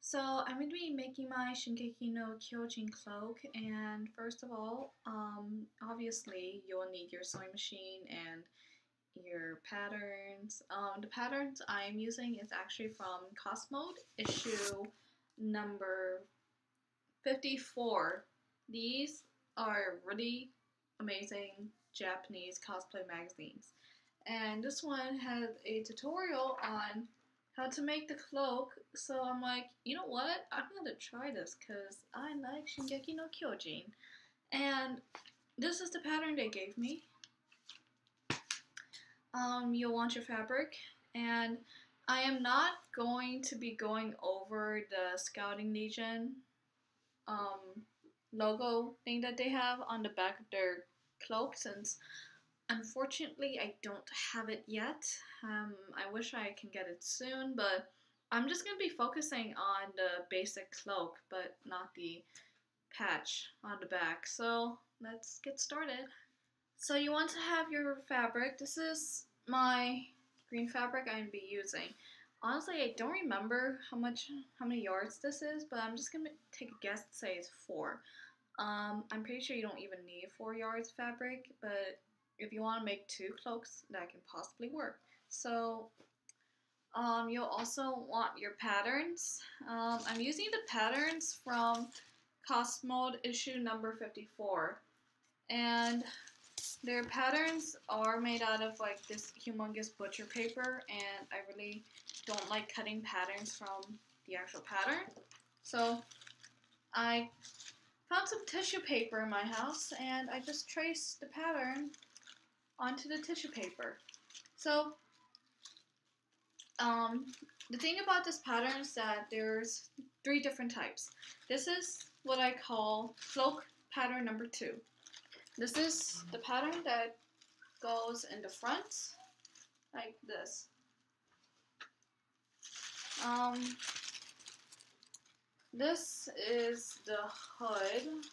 So I'm going to be making my Shingeki no Kyojin cloak, and first of all, obviously you'll need your sewing machine and your patterns. The patterns I'm using is actually from Cosmode issue number 54. These are really amazing Japanese cosplay magazines. And this one has a tutorial on how to make the cloak. So I'm like, you know what? I'm gonna try this because I like Shingeki no Kyojin. And this is the pattern they gave me. You'll want your fabric, and I am not going to be going over the Scouting Legion um, logo thing that they have on the back of their cloak, since unfortunately I don't have it yet. I wish I can get it soon, but I'm just going to be focusing on the basic cloak, but not the patch on the back. So let's get started. So you want to have your fabric. This is my green fabric I'm going to be using. Honestly, I don't remember how many yards this is, but I'm just going to take a guess and say it's 4. I'm pretty sure you don't even need 4 yards fabric, but if you want to make 2 cloaks, that can possibly work. So you'll also want your patterns. I'm using the patterns from Cosmode issue number 54, and their patterns are made out of like this humongous butcher paper, and I really don't like cutting patterns from the actual pattern. So I found some tissue paper in my house, and I just traced the pattern onto the tissue paper. So the thing about this pattern is that there's 3 different types. This is what I call cloak pattern number 2. This is the pattern that goes in the front, like this. This is the hood.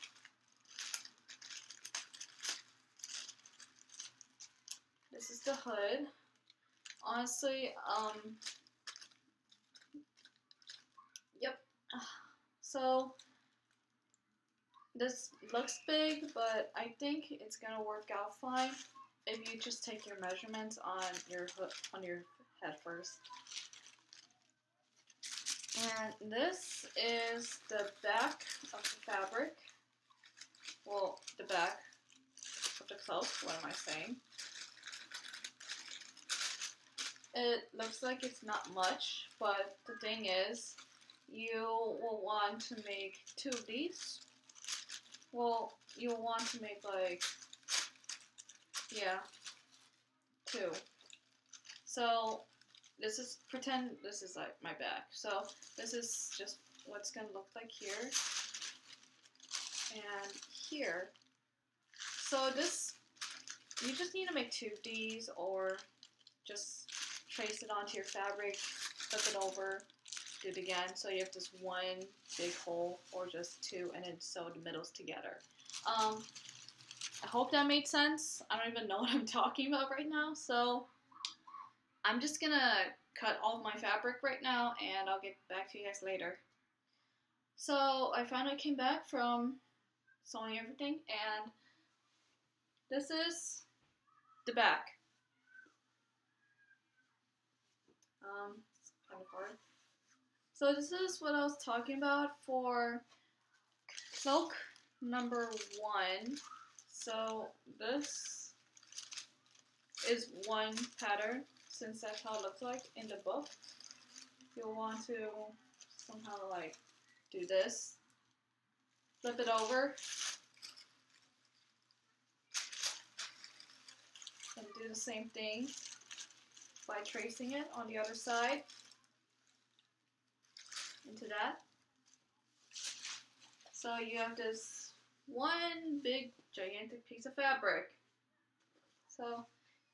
This is the hood. Honestly, yep. So this looks big, but I think it's gonna work out fine if you just take your measurements on your hood, on your head first. And this is the back of the fabric. Well, the back of the cloak. What am I saying? It looks like it's not much, but the thing is, you will want to make 2 of these. Well, you'll want to make like, yeah, 2. So this is, pretend this is like my back. So this is just what's gonna look like here and here. So this, you just need to make 2 of these, or just trace it onto your fabric, flip it over, do it again. So you have this 1 big hole, or just 2, and then sew the middles together. I hope that made sense. I don't even know what I'm talking about right now. So I'm just gonna cut all of my fabric right now, and I'll get back to you guys later. So I finally came back from sewing everything, and this is the back. It's kind of hard. So this is what I was talking about for cloak number 1. So this is 1 pattern, since that's how it looks like in the book. You'll want to somehow like do this, flip it over, and do the same thing by tracing it on the other side into that. So you have this 1 big gigantic piece of fabric. So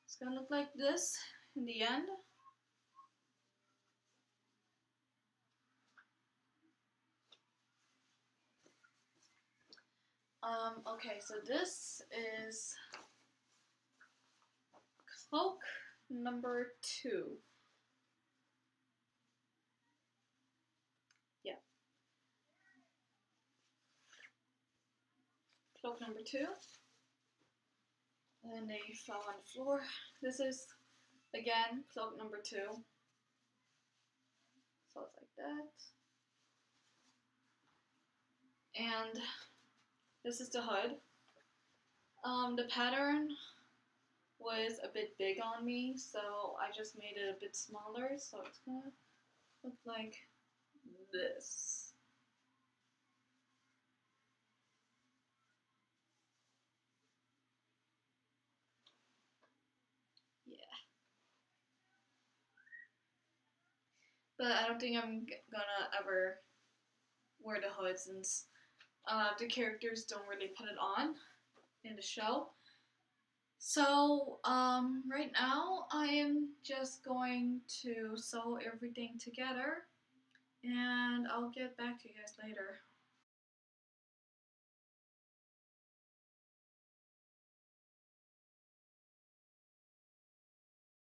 it's gonna look like this in the end. Okay, so this is cloak number 2. Yeah, cloak number 2. And they fell on the floor. This is, again, cloak number 2. So it's like that. And this is the hood. The pattern was a bit big on me, so I just made it a bit smaller, so it's gonna look like this. Yeah. But I don't think I'm gonna ever wear the hood since the characters don't really put it on in the show. So, right now I am just going to sew everything together and I'll get back to you guys later.